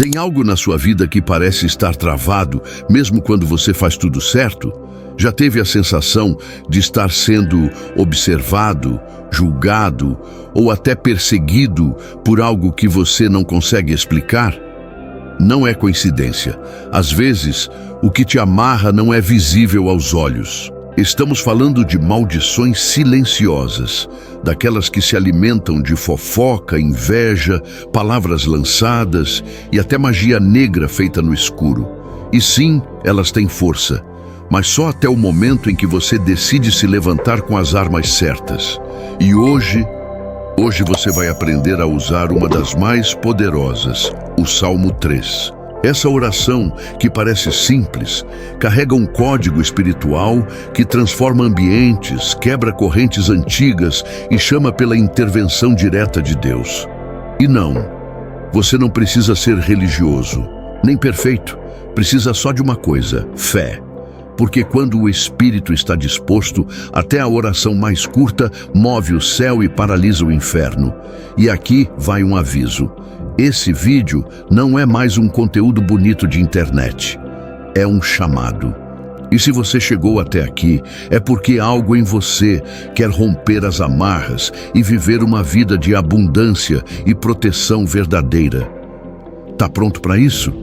Tem algo na sua vida que parece estar travado, mesmo quando você faz tudo certo? Já teve a sensação de estar sendo observado, julgado ou até perseguido por algo que você não consegue explicar? Não é coincidência. Às vezes, o que te amarra não é visível aos olhos. Estamos falando de maldições silenciosas, daquelas que se alimentam de fofoca, inveja, palavras lançadas e até magia negra feita no escuro. E sim, elas têm força, mas só até o momento em que você decide se levantar com as armas certas. E hoje você vai aprender a usar uma das mais poderosas, o Salmo 3. Essa oração, que parece simples, carrega um código espiritual que transforma ambientes, quebra correntes antigas e chama pela intervenção direta de Deus. E não, você não precisa ser religioso, nem perfeito, precisa só de uma coisa: fé. Porque quando o espírito está disposto, até a oração mais curta move o céu e paralisa o inferno. E aqui vai um aviso: esse vídeo não é mais um conteúdo bonito de internet, é um chamado. E se você chegou até aqui, é porque algo em você quer romper as amarras e viver uma vida de abundância e proteção verdadeira. Tá pronto para isso?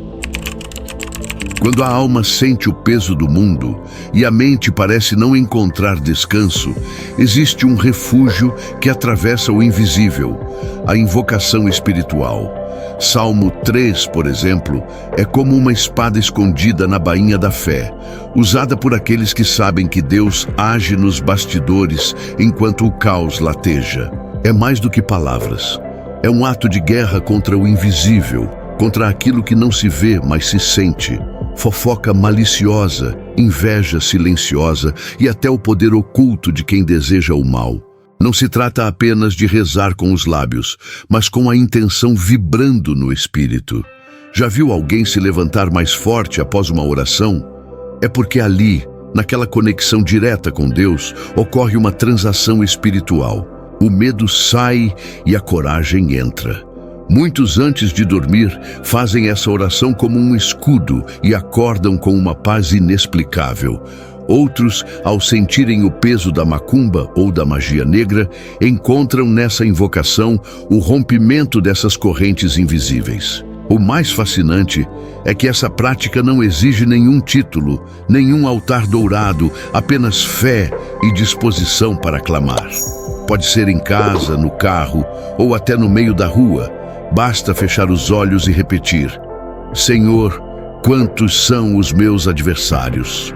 Quando a alma sente o peso do mundo e a mente parece não encontrar descanso, existe um refúgio que atravessa o invisível, a invocação espiritual. Salmo 3, por exemplo, é como uma espada escondida na bainha da fé, usada por aqueles que sabem que Deus age nos bastidores enquanto o caos lateja. É mais do que palavras. É um ato de guerra contra o invisível, contra aquilo que não se vê, mas se sente. Fofoca maliciosa, inveja silenciosa e até o poder oculto de quem deseja o mal. Não se trata apenas de rezar com os lábios, mas com a intenção vibrando no espírito. Já viu alguém se levantar mais forte após uma oração? É porque ali, naquela conexão direta com Deus, ocorre uma transação espiritual. O medo sai e a coragem entra. Muitos, antes de dormir, fazem essa oração como um escudo e acordam com uma paz inexplicável. Outros, ao sentirem o peso da macumba ou da magia negra, encontram nessa invocação o rompimento dessas correntes invisíveis. O mais fascinante é que essa prática não exige nenhum título, nenhum altar dourado, apenas fé e disposição para clamar. Pode ser em casa, no carro ou até no meio da rua. Basta fechar os olhos e repetir: Senhor, quantos são os meus adversários?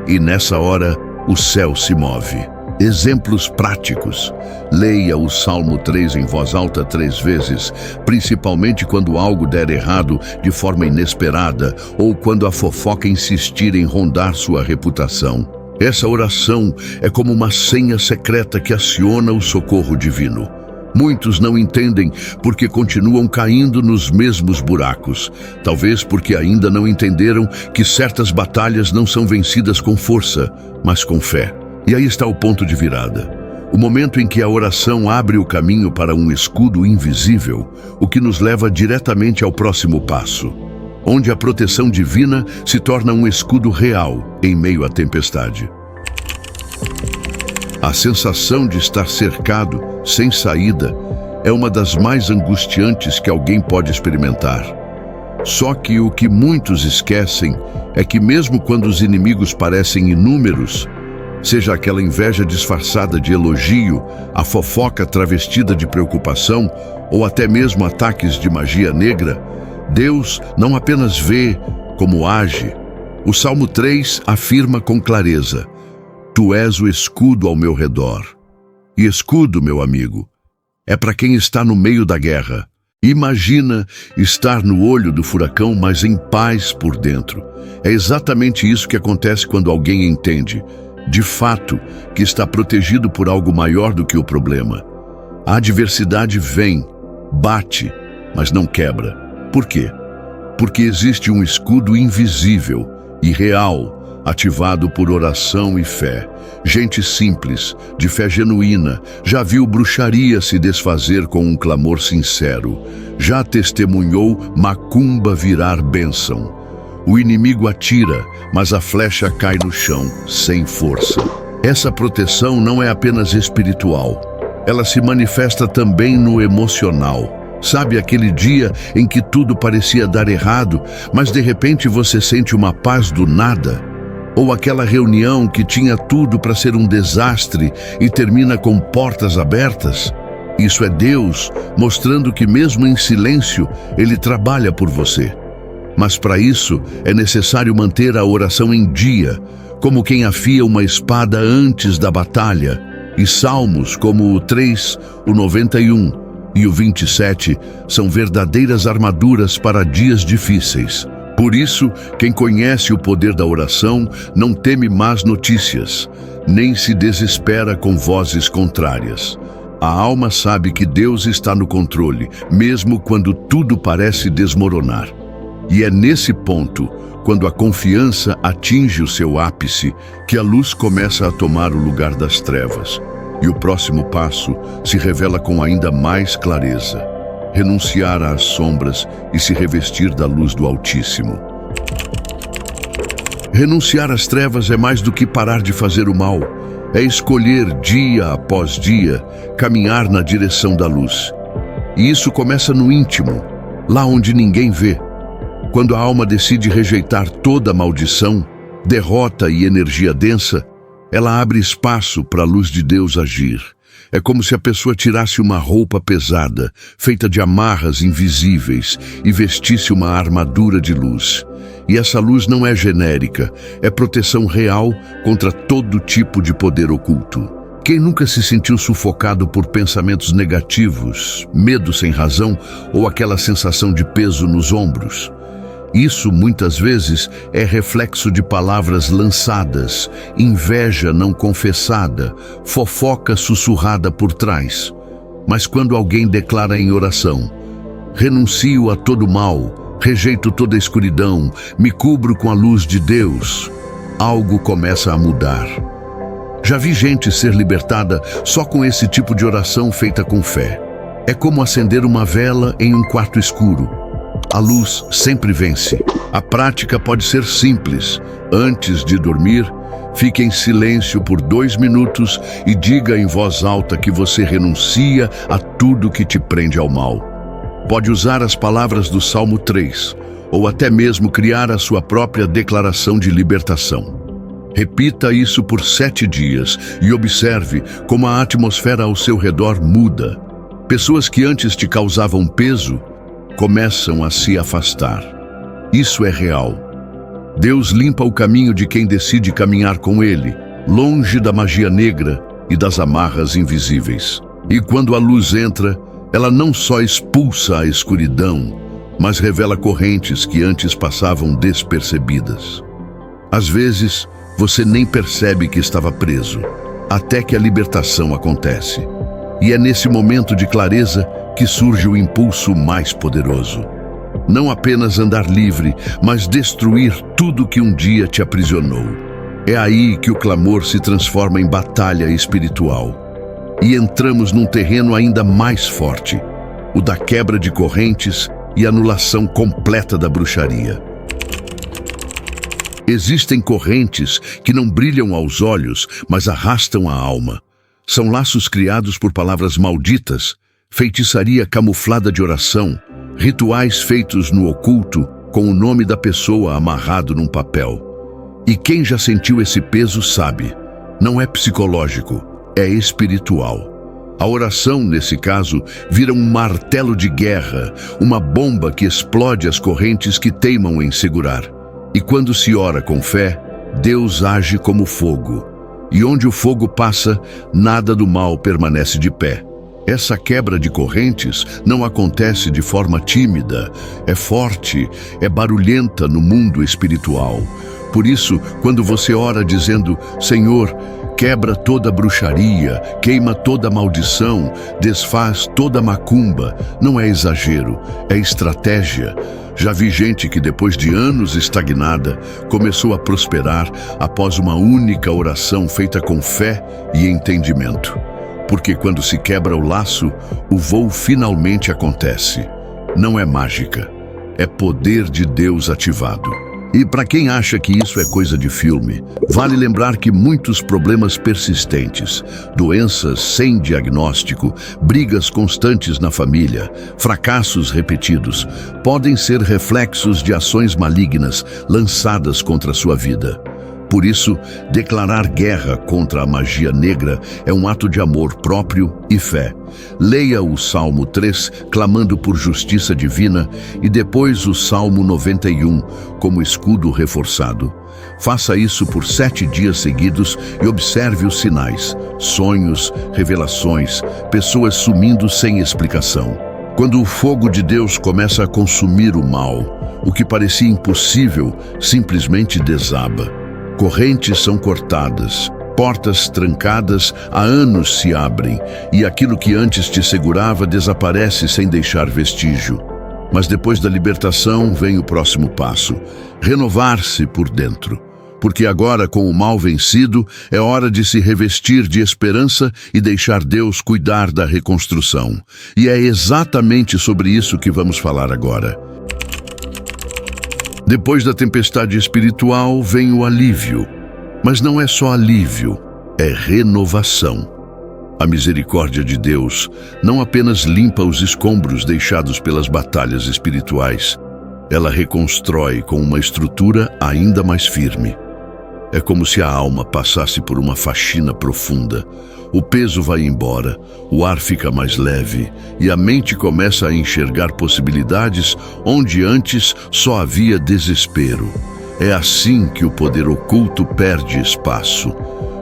E nessa hora, o céu se move. Exemplos práticos. Leia o Salmo 3 em voz alta 3 vezes, principalmente quando algo der errado de forma inesperada ou quando a fofoca insistir em rondar sua reputação. Essa oração é como uma senha secreta que aciona o socorro divino. Muitos não entendem porque continuam caindo nos mesmos buracos. Talvez porque ainda não entenderam que certas batalhas não são vencidas com força, mas com fé. E aí está o ponto de virada. O momento em que a oração abre o caminho para um escudo invisível, o que nos leva diretamente ao próximo passo, onde a proteção divina se torna um escudo real em meio à tempestade. A sensação de estar cercado, sem saída, é uma das mais angustiantes que alguém pode experimentar. Só que o que muitos esquecem é que mesmo quando os inimigos parecem inúmeros, seja aquela inveja disfarçada de elogio, a fofoca travestida de preocupação ou até mesmo ataques de magia negra, Deus não apenas vê, como age. O Salmo 3 afirma com clareza: Tu és o escudo ao meu redor. E escudo, meu amigo, é para quem está no meio da guerra. Imagina estar no olho do furacão, mas em paz por dentro. É exatamente isso que acontece quando alguém entende, de fato, que está protegido por algo maior do que o problema. A adversidade vem, bate, mas não quebra. Por quê? Porque existe um escudo invisível e real ativado por oração e fé. Gente simples, de fé genuína, já viu bruxaria se desfazer com um clamor sincero. Já testemunhou macumba virar bênção. O inimigo atira, mas a flecha cai no chão, sem força. Essa proteção não é apenas espiritual. Ela se manifesta também no emocional. Sabe aquele dia em que tudo parecia dar errado, mas de repente você sente uma paz do nada? Ou aquela reunião que tinha tudo para ser um desastre e termina com portas abertas? Isso é Deus mostrando que mesmo em silêncio, Ele trabalha por você. Mas para isso é necessário manter a oração em dia, como quem afia uma espada antes da batalha. E salmos como o 3, o 91 e o 27 são verdadeiras armaduras para dias difíceis. Por isso, quem conhece o poder da oração não teme más notícias, nem se desespera com vozes contrárias. A alma sabe que Deus está no controle, mesmo quando tudo parece desmoronar. E é nesse ponto, quando a confiança atinge o seu ápice, que a luz começa a tomar o lugar das trevas. E o próximo passo se revela com ainda mais clareza: renunciar às sombras e se revestir da luz do Altíssimo. Renunciar às trevas é mais do que parar de fazer o mal. É escolher dia após dia caminhar na direção da luz. E isso começa no íntimo, lá onde ninguém vê. Quando a alma decide rejeitar toda maldição, derrota e energia densa, ela abre espaço para a luz de Deus agir. É como se a pessoa tirasse uma roupa pesada, feita de amarras invisíveis, e vestisse uma armadura de luz. E essa luz não é genérica, é proteção real contra todo tipo de poder oculto. Quem nunca se sentiu sufocado por pensamentos negativos, medo sem razão ou aquela sensação de peso nos ombros? Isso, muitas vezes, é reflexo de palavras lançadas, inveja não confessada, fofoca sussurrada por trás. Mas quando alguém declara em oração: renuncio a todo mal, rejeito toda escuridão, me cubro com a luz de Deus, algo começa a mudar. Já vi gente ser libertada só com esse tipo de oração feita com fé. É como acender uma vela em um quarto escuro. A luz sempre vence. A prática pode ser simples. Antes de dormir, fique em silêncio por 2 minutos e diga em voz alta que você renuncia a tudo que te prende ao mal. Pode usar as palavras do Salmo 3, ou até mesmo criar a sua própria declaração de libertação. Repita isso por 7 dias e observe como a atmosfera ao seu redor muda. Pessoas que antes te causavam peso começam a se afastar. Isso é real. Deus limpa o caminho de quem decide caminhar com Ele, longe da magia negra e das amarras invisíveis. E quando a luz entra, ela não só expulsa a escuridão, mas revela correntes que antes passavam despercebidas. Às vezes, você nem percebe que estava preso, até que a libertação acontece. E é nesse momento de clareza que surge o impulso mais poderoso. Não apenas andar livre, mas destruir tudo que um dia te aprisionou. É aí que o clamor se transforma em batalha espiritual. E entramos num terreno ainda mais forte, o da quebra de correntes e anulação completa da bruxaria. Existem correntes que não brilham aos olhos, mas arrastam a alma. São laços criados por palavras malditas, feitiçaria camuflada de oração, rituais feitos no oculto com o nome da pessoa amarrado num papel. E quem já sentiu esse peso sabe, não é psicológico, é espiritual. A oração, nesse caso, vira um martelo de guerra, uma bomba que explode as correntes que teimam em segurar. E quando se ora com fé, Deus age como fogo. E onde o fogo passa, nada do mal permanece de pé. Essa quebra de correntes não acontece de forma tímida, é forte, é barulhenta no mundo espiritual. Por isso, quando você ora dizendo: Senhor, quebra toda bruxaria, queima toda maldição, desfaz toda macumba. Não é exagero, é estratégia. Já vi gente que depois de anos estagnada, começou a prosperar após uma única oração feita com fé e entendimento. Porque quando se quebra o laço, o voo finalmente acontece. Não é mágica, é poder de Deus ativado. E para quem acha que isso é coisa de filme, vale lembrar que muitos problemas persistentes, doenças sem diagnóstico, brigas constantes na família, fracassos repetidos, podem ser reflexos de ações malignas lançadas contra a sua vida. Por isso, declarar guerra contra a magia negra é um ato de amor próprio e fé. Leia o Salmo 3, clamando por justiça divina, e depois o Salmo 91, como escudo reforçado. Faça isso por 7 dias seguidos e observe os sinais, sonhos, revelações, pessoas sumindo sem explicação. Quando o fogo de Deus começa a consumir o mal, o que parecia impossível simplesmente desaba. Correntes são cortadas, portas trancadas há anos se abrem, e aquilo que antes te segurava desaparece sem deixar vestígio. Mas depois da libertação vem o próximo passo: renovar-se por dentro. Porque agora, com o mal vencido, é hora de se revestir de esperança e deixar Deus cuidar da reconstrução. E é exatamente sobre isso que vamos falar agora. Depois da tempestade espiritual vem o alívio. Mas não é só alívio, é renovação. A misericórdia de Deus não apenas limpa os escombros deixados pelas batalhas espirituais, ela reconstrói com uma estrutura ainda mais firme. É como se a alma passasse por uma faxina profunda. O peso vai embora, o ar fica mais leve e a mente começa a enxergar possibilidades onde antes só havia desespero. É assim que o poder oculto perde espaço,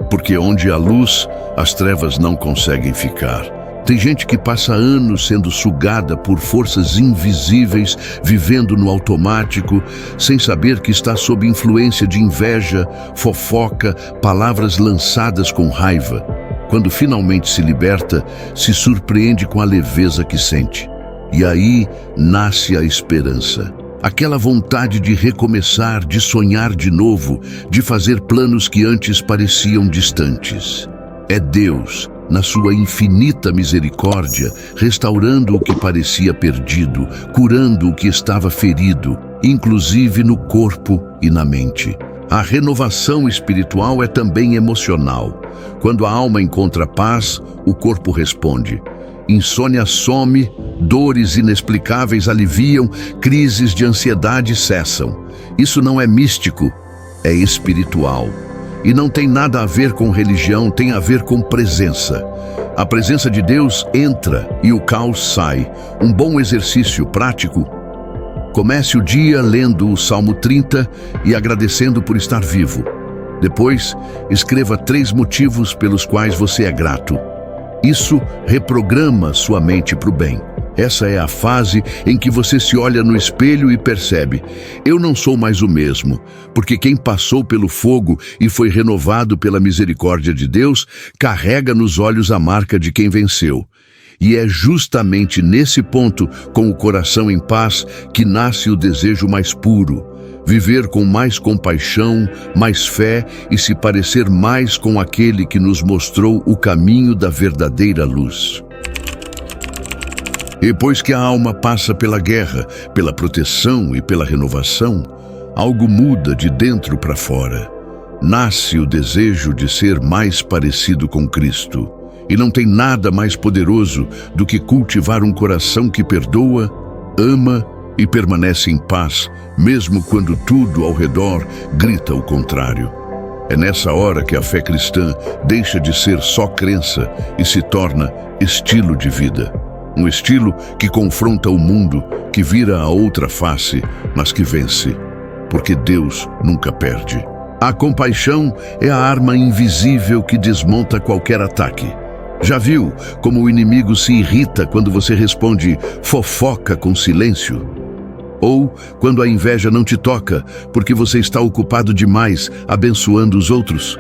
porque onde há luz, as trevas não conseguem ficar. Tem gente que passa anos sendo sugada por forças invisíveis, vivendo no automático, sem saber que está sob influência de inveja, fofoca, palavras lançadas com raiva. Quando finalmente se liberta, se surpreende com a leveza que sente. E aí nasce a esperança. Aquela vontade de recomeçar, de sonhar de novo, de fazer planos que antes pareciam distantes. É Deus, na sua infinita misericórdia, restaurando o que parecia perdido, curando o que estava ferido, inclusive no corpo e na mente. A renovação espiritual é também emocional. Quando a alma encontra paz, o corpo responde. Insônia some, dores inexplicáveis aliviam, crises de ansiedade cessam. Isso não é místico, é espiritual. E não tem nada a ver com religião, tem a ver com presença. A presença de Deus entra e o caos sai. Um bom exercício prático. Comece o dia lendo o Salmo 30 e agradecendo por estar vivo. Depois, escreva 3 motivos pelos quais você é grato. Isso reprograma sua mente para o bem. Essa é a fase em que você se olha no espelho e percebe: eu não sou mais o mesmo, porque quem passou pelo fogo e foi renovado pela misericórdia de Deus, carrega nos olhos a marca de quem venceu. E é justamente nesse ponto, com o coração em paz, que nasce o desejo mais puro. Viver com mais compaixão, mais fé e se parecer mais com aquele que nos mostrou o caminho da verdadeira luz. Depois que a alma passa pela guerra, pela proteção e pela renovação, algo muda de dentro para fora. Nasce o desejo de ser mais parecido com Cristo. E não tem nada mais poderoso do que cultivar um coração que perdoa, ama e permanece em paz, mesmo quando tudo ao redor grita o contrário. É nessa hora que a fé cristã deixa de ser só crença e se torna estilo de vida. Um estilo que confronta o mundo, que vira a outra face, mas que vence, porque Deus nunca perde. A compaixão é a arma invisível que desmonta qualquer ataque. Já viu como o inimigo se irrita quando você responde fofoca com silêncio? Ou quando a inveja não te toca porque você está ocupado demais abençoando os outros?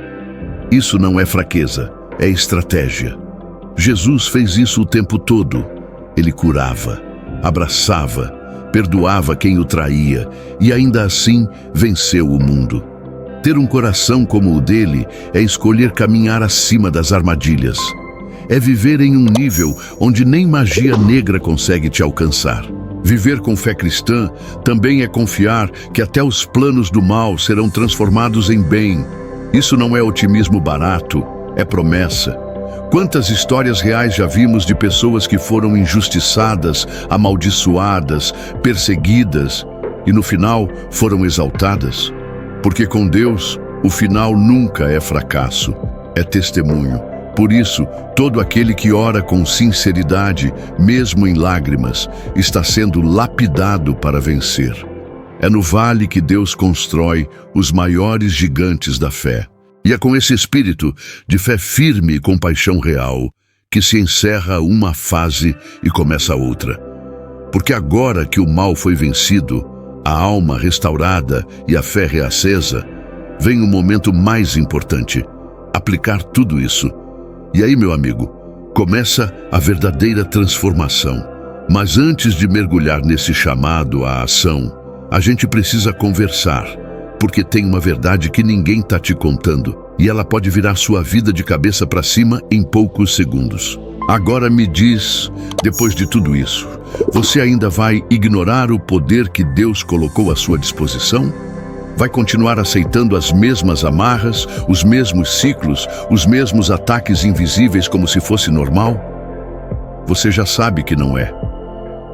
Isso não é fraqueza, é estratégia. Jesus fez isso o tempo todo. Ele curava, abraçava, perdoava quem o traía e ainda assim venceu o mundo. Ter um coração como o dele é escolher caminhar acima das armadilhas. É viver em um nível onde nem magia negra consegue te alcançar. Viver com fé cristã também é confiar que até os planos do mal serão transformados em bem. Isso não é otimismo barato, é promessa. Quantas histórias reais já vimos de pessoas que foram injustiçadas, amaldiçoadas, perseguidas e no final foram exaltadas? Porque com Deus, o final nunca é fracasso, é testemunho. Por isso, todo aquele que ora com sinceridade, mesmo em lágrimas, está sendo lapidado para vencer. É no vale que Deus constrói os maiores gigantes da fé. E é com esse espírito de fé firme e compaixão real que se encerra uma fase e começa outra. Porque agora que o mal foi vencido, a alma restaurada e a fé reacesa, vem o momento mais importante: aplicar tudo isso. E aí, meu amigo, começa a verdadeira transformação. Mas antes de mergulhar nesse chamado à ação, a gente precisa conversar, porque tem uma verdade que ninguém está te contando e ela pode virar sua vida de cabeça para cima em poucos segundos. Agora me diz, depois de tudo isso, você ainda vai ignorar o poder que Deus colocou à sua disposição? Vai continuar aceitando as mesmas amarras, os mesmos ciclos, os mesmos ataques invisíveis como se fosse normal? Você já sabe que não é.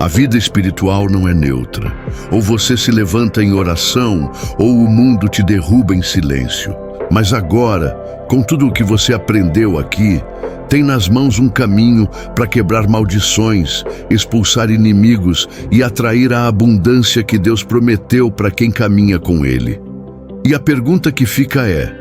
A vida espiritual não é neutra. Ou você se levanta em oração, ou o mundo te derruba em silêncio. Mas agora, com tudo o que você aprendeu aqui, tem nas mãos um caminho para quebrar maldições, expulsar inimigos e atrair a abundância que Deus prometeu para quem caminha com Ele. E a pergunta que fica é: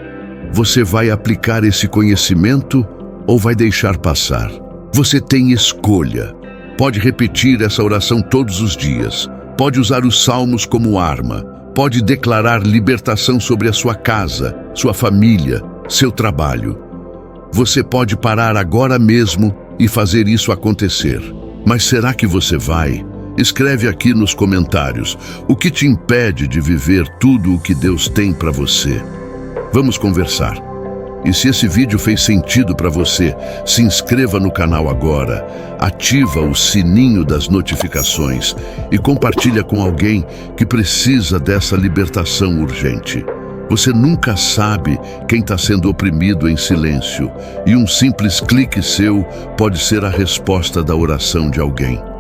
você vai aplicar esse conhecimento ou vai deixar passar? Você tem escolha. Pode repetir essa oração todos os dias. Pode usar os salmos como arma. Pode declarar libertação sobre a sua casa, sua família, seu trabalho. Você pode parar agora mesmo e fazer isso acontecer. Mas será que você vai? Escreve aqui nos comentários o que te impede de viver tudo o que Deus tem para você. Vamos conversar. E se esse vídeo fez sentido para você, se inscreva no canal agora, ativa o sininho das notificações e compartilha com alguém que precisa dessa libertação urgente. Você nunca sabe quem está sendo oprimido em silêncio, e um simples clique seu pode ser a resposta da oração de alguém.